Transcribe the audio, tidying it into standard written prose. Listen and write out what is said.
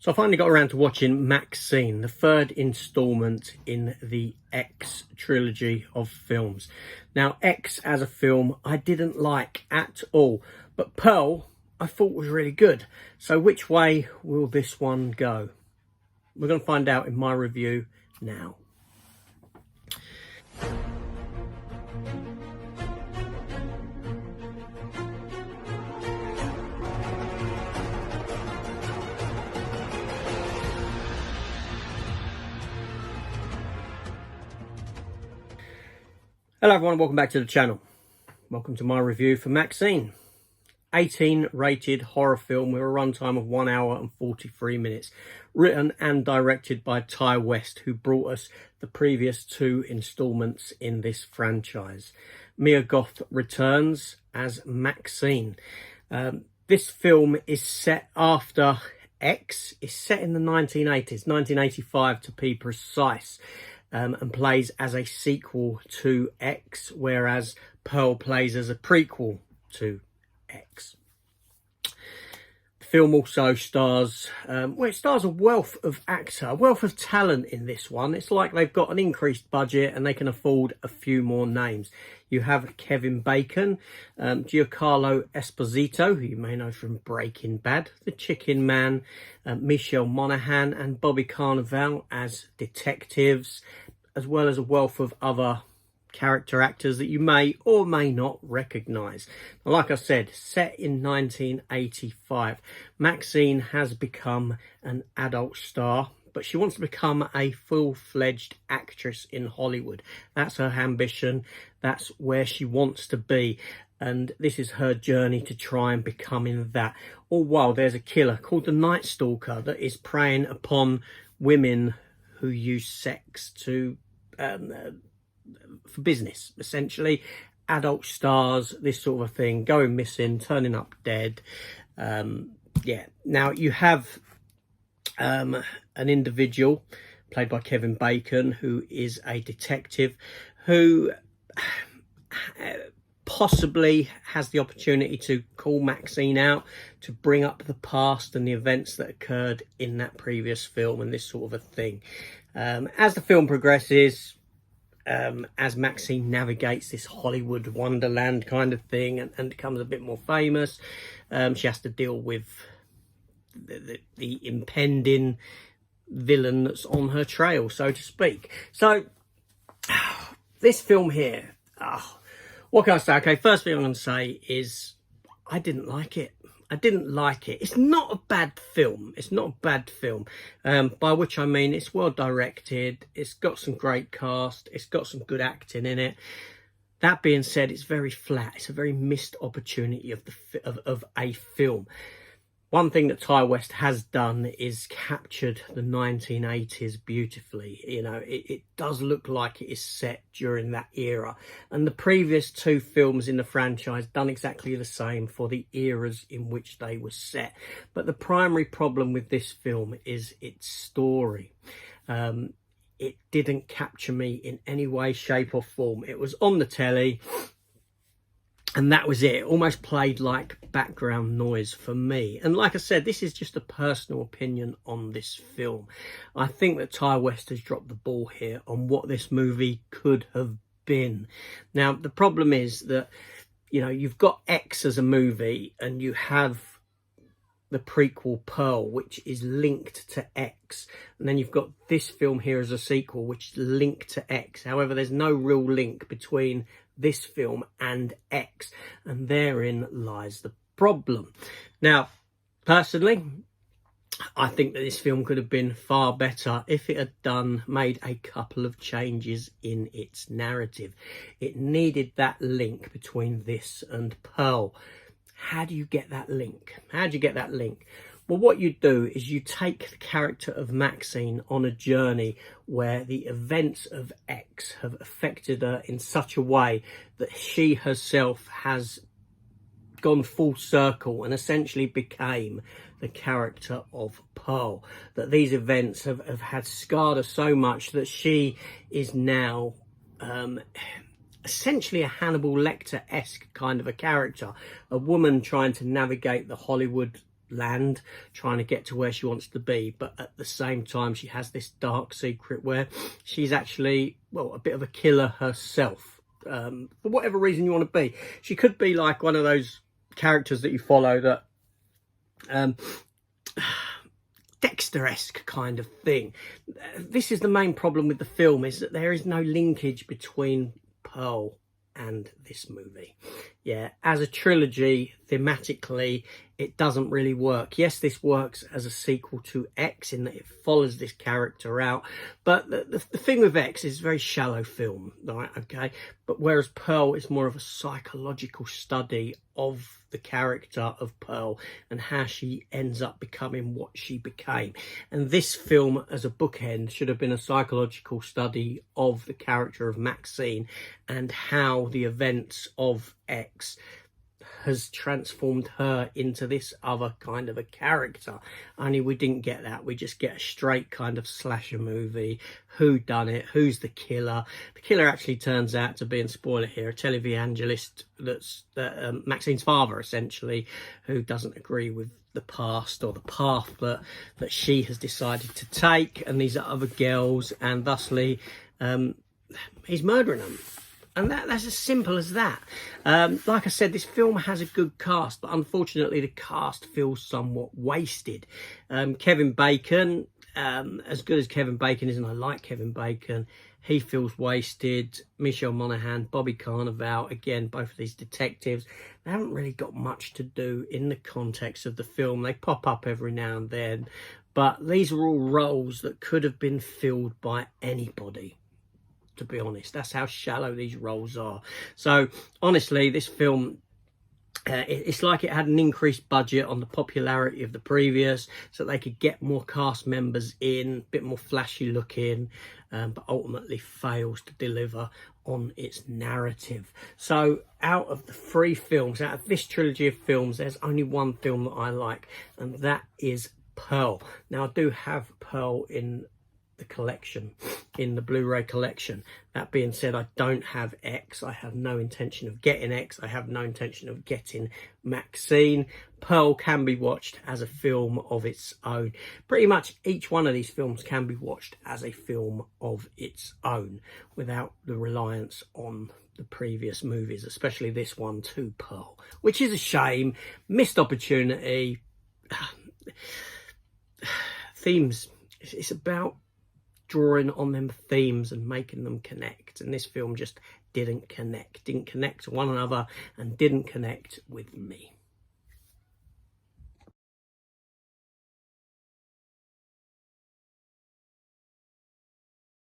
So I finally got around to watching MAXXXINE, the third instalment in the X trilogy of films. Now, X as a film, I didn't like at all, but Pearl, I thought was really good. So which way will this one go? We're going to find out in my review now. Hello everyone, welcome back to the channel. Welcome to my review for MAXXXINE. 18 rated horror film with a runtime of 1 hour and 43 minutes. Written and directed by Ty West, who brought us the previous two installments in this franchise. Mia Goth returns as MAXXXINE. This film is set after X. It's set in the 1980s, 1985 to be precise. And plays as a sequel to X, whereas Pearl plays as a prequel to X. The film also stars, it stars a wealth of actor, a wealth of talent in this one. It's like they've got an increased budget and they can afford a few more names. You have Kevin Bacon, Giancarlo Esposito, who you may know from Breaking Bad, The Chicken Man, Michelle Monaghan and Bobby Cannavale as detectives, as well as a wealth of other character actors that you may or may not recognise. Like I said, set in 1985, MAXXXINE has become an adult star, but she wants to become a full-fledged actress in Hollywood. That's her ambition. That's where she wants to be. And this is her journey to try and becoming that. All while there's a killer called the Night Stalker that is preying upon women who use sex to for business, essentially. Adult stars, this sort of a thing, going missing, turning up dead. Now you have an individual played by Kevin Bacon who is a detective who possibly has the opportunity to call MAXXXINE out to bring up the past and the events that occurred in that previous film and this sort of a thing. As the film progresses, as MAXXXINE navigates this Hollywood wonderland kind of thing and becomes a bit more famous, she has to deal with the impending villain that's on her trail, so to speak. So, this film here, what can I say? Okay, first thing I'm going to say is I didn't like it. I didn't like it. It's not a bad film. It's not a bad film. By which I mean it's well directed. It's got some great cast. It's got some good acting in it. That being said, it's very flat. It's a very missed opportunity of a film. One thing that Ty West has done is captured the 1980s beautifully. You know, it does look like it is set during that era. And the previous two films in the franchise done exactly the same for the eras in which they were set. But the primary problem with this film is its story. It didn't capture me in any way, shape or form. It was on the telly. And that was it. It almost played like background noise for me. And like I said, this is just a personal opinion on this film. I think that Ty West has dropped the ball here on what this movie could have been. Now, the problem is that, you know, you've got X as a movie and you have the prequel Pearl, which is linked to X. And then you've got this film here as a sequel, which is linked to X. However, there's no real link between this film and X, and therein lies the problem. Now, personally, I think that this film could have been far better if it had made a couple of changes in its narrative. It needed that link between this and Pearl. How do you get that link? How do you get that link? Well, what you do is you take the character of MAXXXINE on a journey where the events of X have affected her in such a way that she herself has gone full circle and essentially became the character of Pearl. That these events have had scarred her so much that she is now essentially a Hannibal Lecter-esque kind of a character. A woman trying to navigate the Hollywood land, trying to get to where she wants to be, but at the same time she has this dark secret where she's actually, well, a bit of a killer herself. For whatever reason you want to be, she could be like one of those characters that you follow that Dexter-esque kind of thing. This is the main problem with the film, is that there is no linkage between Pearl and this movie. Yeah, as a trilogy, thematically, it doesn't really work. Yes, this works as a sequel to X in that it follows this character out, but the thing with X is a very shallow film, right? Okay, but whereas Pearl is more of a psychological study of the character of Pearl and how she ends up becoming what she became. And this film, as a bookend, should have been a psychological study of the character of MAXXXINE and how the events of X has transformed her into this other kind of a character. Only we didn't get that. We just get a straight kind of slasher movie. Who done it? Who's the killer? The killer actually turns out to be, and spoiler here, a televangelist that's MAXXXINE's father, essentially, who doesn't agree with the past or the path that she has decided to take, and these are other girls, and thusly he's murdering them. And that's as simple as that. Like I said, this film has a good cast, but unfortunately the cast feels somewhat wasted. Kevin Bacon, as good as Kevin Bacon is, and I like Kevin Bacon, he feels wasted. Michelle Monaghan, Bobby Carnival, again, both of these detectives, they haven't really got much to do in the context of the film. They pop up every now and then, but these are all roles that could have been filled by anybody. To be honest, that's how shallow these roles are. So honestly, this film, it's like it had an increased budget on the popularity of the previous, so they could get more cast members in, a bit more flashy looking, but ultimately fails to deliver on its narrative. So out of the 3 films, out of this trilogy of films, there's only one film that I like, and that is Pearl. Now I do have Pearl in the collection, in the Blu-ray collection. That being said, I don't have X. I have no intention of getting X. I have no intention of getting MAXXXINE. Pearl can be watched as a film of its own. Pretty much each one of these films can be watched as a film of its own without the reliance on the previous movies, especially this one too, Pearl, which is a shame. Missed opportunity. Themes. It's about drawing on them themes and making them connect, and this film just didn't connect to one another and didn't connect with me.